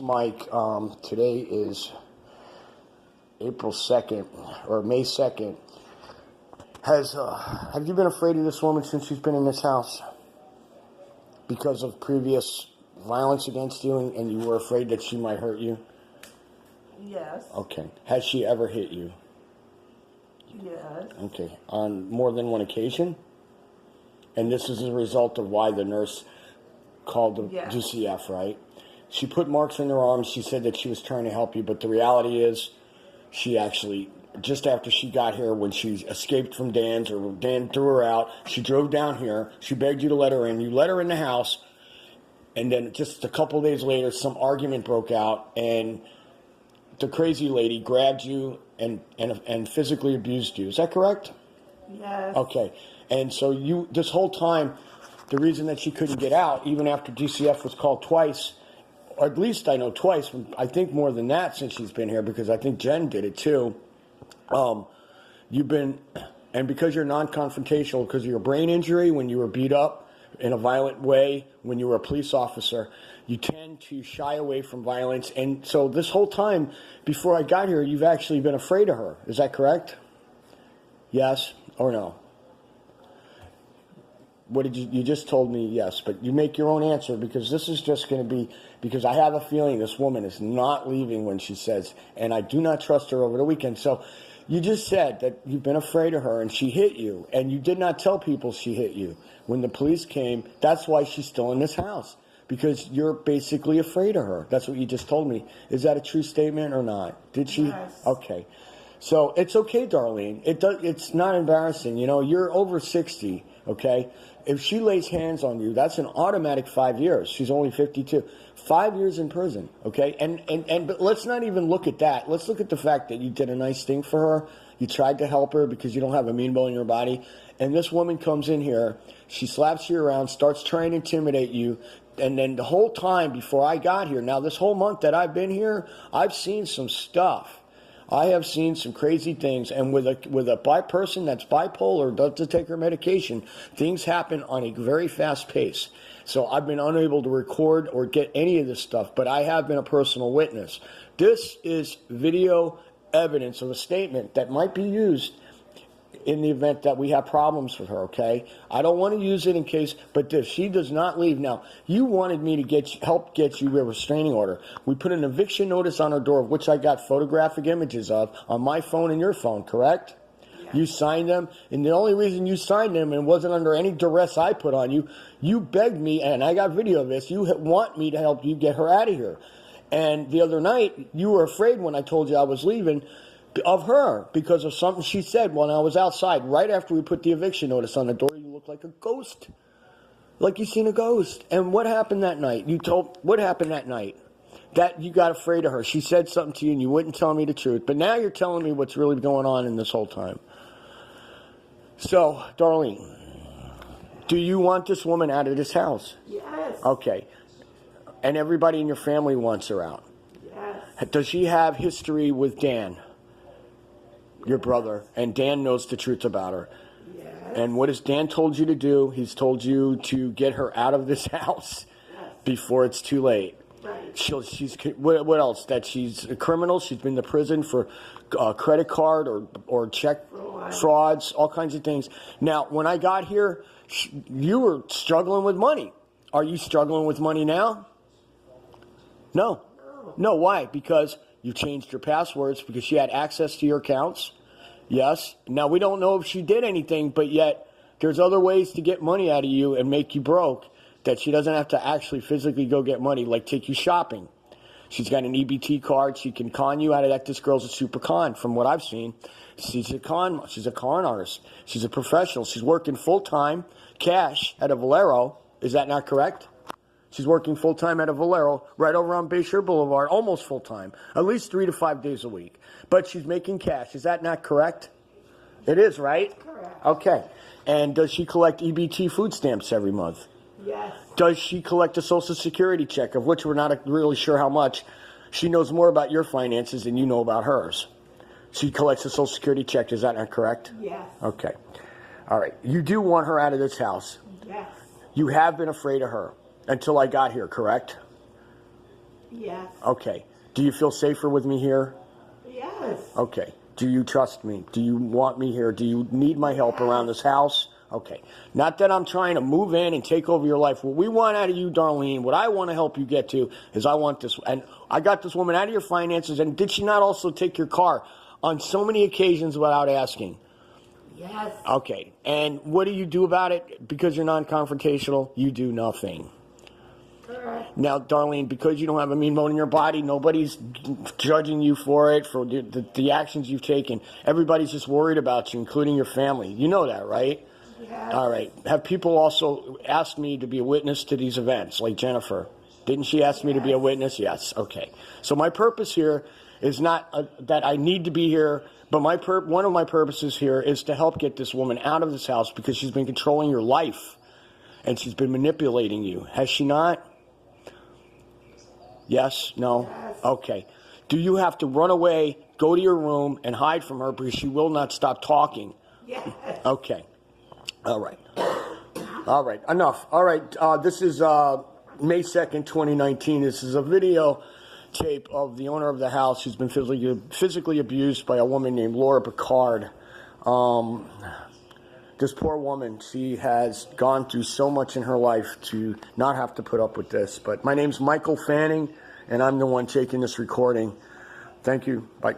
Mike, today is April 2nd, or May 2nd. Have you been afraid of this woman since she's been in this house? Because of previous violence against you, and you were afraid that she might hurt you? Yes. Okay. Has she ever hit you? Yes. Okay. On more than one occasion? And this is a result of why the nurse called the GCF, right? She put marks in her arms. She said that she was trying to help you, but the reality is she actually, just after she got here, when she escaped from Dan's, or Dan threw her out, she drove down here. She begged you to let her in. You let her in the house, and then just a couple of days later, some argument broke out, and the crazy lady grabbed you and physically abused you. Is that correct? Yes. Okay. And so you, this whole time, the reason that she couldn't get out, even after GCF was called twice, or at least I know twice, I think more than that since she's been here, because I think Jen did it too. You've been, and because you're non-confrontational, because of your brain injury when you were beat up in a violent way when you were a police officer, you tend to shy away from violence. And so this whole time before I got here, you've actually been afraid of her. Is that correct? Yes or no? What did you just told me yes, but you make your own answer, because this is just going to be, because I have a feeling this woman is not leaving when she says, and I do not trust her over the weekend. So you just said that you've been afraid of her and she hit you, and you did not tell people she hit you. When the police came, that's why she's still in this house, because you're basically afraid of her. That's what you just told me. Is that a true statement or not? Did she? Yes. Okay. So it's okay, Darlene. It's not embarrassing. You know, you're over 60, okay? If she lays hands on you, that's an automatic 5 years. She's only 52. 5 years in prison, okay? But let's not even look at that. Let's look at the fact that you did a nice thing for her. You tried to help her because you don't have a mean bone in your body. And this woman comes in here, she slaps you around, starts trying to intimidate you. And then the whole time before I got here, now this whole month that I've been here, I've seen some stuff. I have seen some crazy things, and with a person that's bipolar, doesn't take her medication, things happen on a very fast pace. So I've been unable to record or get any of this stuff, but I have been a personal witness. This is video evidence of a statement that might be used in the event that we have problems with her, okay? I don't want to use it in case, but if she does not leave. Now, you wanted me to help get you a restraining order. We put an eviction notice on her door, of which I got photographic images of on my phone and your phone, correct? Yeah. You signed them, and the only reason you signed them, and wasn't under any duress I put on you, you begged me, and I got video of this, you want me to help you get her out of here. And the other night, you were afraid when I told you I was leaving of her because of something she said when I was outside. Right after we put the eviction notice on the door, you looked like a ghost, like you seen a ghost. And what happened that night? What happened that night? That you got afraid of her. She said something to you and you wouldn't tell me the truth. But now you're telling me what's really going on in this whole time. So, Darlene, do you want this woman out of this house? Yes. Okay. And everybody in your family wants her out? Yes. Does she have history with Dan, your brother, and Dan knows the truth about her? Yes. And what has Dan told you to do? He's told you to get her out of this house before it's too late. Right. What else? That she's a criminal. She's been to prison for credit card or check frauds, all kinds of things. Now, when I got here, you were struggling with money. Are you struggling with money now? No. No, why? Because you changed your passwords, because she had access to your accounts. Yes. Now, we don't know if she did anything, but yet there's other ways to get money out of you and make you broke that she doesn't have to actually physically go get money, like take you shopping. She's got an EBT card. She can con you out of that. This girl's a super con from what I've seen. She's a con artist. She's a professional. She's working full-time cash at a Valero. Is that not correct? She's working full-time at a Valero right over on Bayshore Boulevard, almost full-time, at least 3 to 5 days a week. But she's making cash. Is that not correct? It is, right? Correct. Okay. And does she collect EBT food stamps every month? Yes. Does she collect a Social Security check, of which we're not really sure how much? She knows more about your finances than you know about hers. She collects a Social Security check. Is that not correct? Yes. Okay. All right. You do want her out of this house. Yes. You have been afraid of her until I got here, correct? Yes. Okay. Do you feel safer with me here? Yes. Okay. Do you trust me? Do you want me here? Do you need my help around this house? Okay. Not that I'm trying to move in and take over your life. What we want out of you, Darlene, what I want to help you get to is I want this. And I got this woman out of your finances. And did she not also take your car on so many occasions without asking? Yes. Okay. And what do you do about it? Because you're non-confrontational, you do nothing. Correct. Now, Darlene, because you don't have a mean bone in your body, nobody's judging you for it, for the actions you've taken. Everybody's just worried about you, including your family. You know that, right? Yes. All right. Have people also asked me to be a witness to these events, like Jennifer? Didn't she ask me to be a witness? Yes. Okay. So my purpose here is not that I need to be here, but one of my purposes here is to help get this woman out of this house because she's been controlling your life and she's been manipulating you. Has she not? Yes? No? Yes. Okay. Do you have to run away, go to your room, and hide from her because she will not stop talking? Yes. Okay. All right. All right. Enough. All right. This is May 2nd, 2019. This is a video tape of the owner of the house who's been physically abused by a woman named Laura Picard. This poor woman, she has gone through so much in her life to not have to put up with this. But my name's Michael Fanning, and I'm the one taking this recording. Thank you. Bye.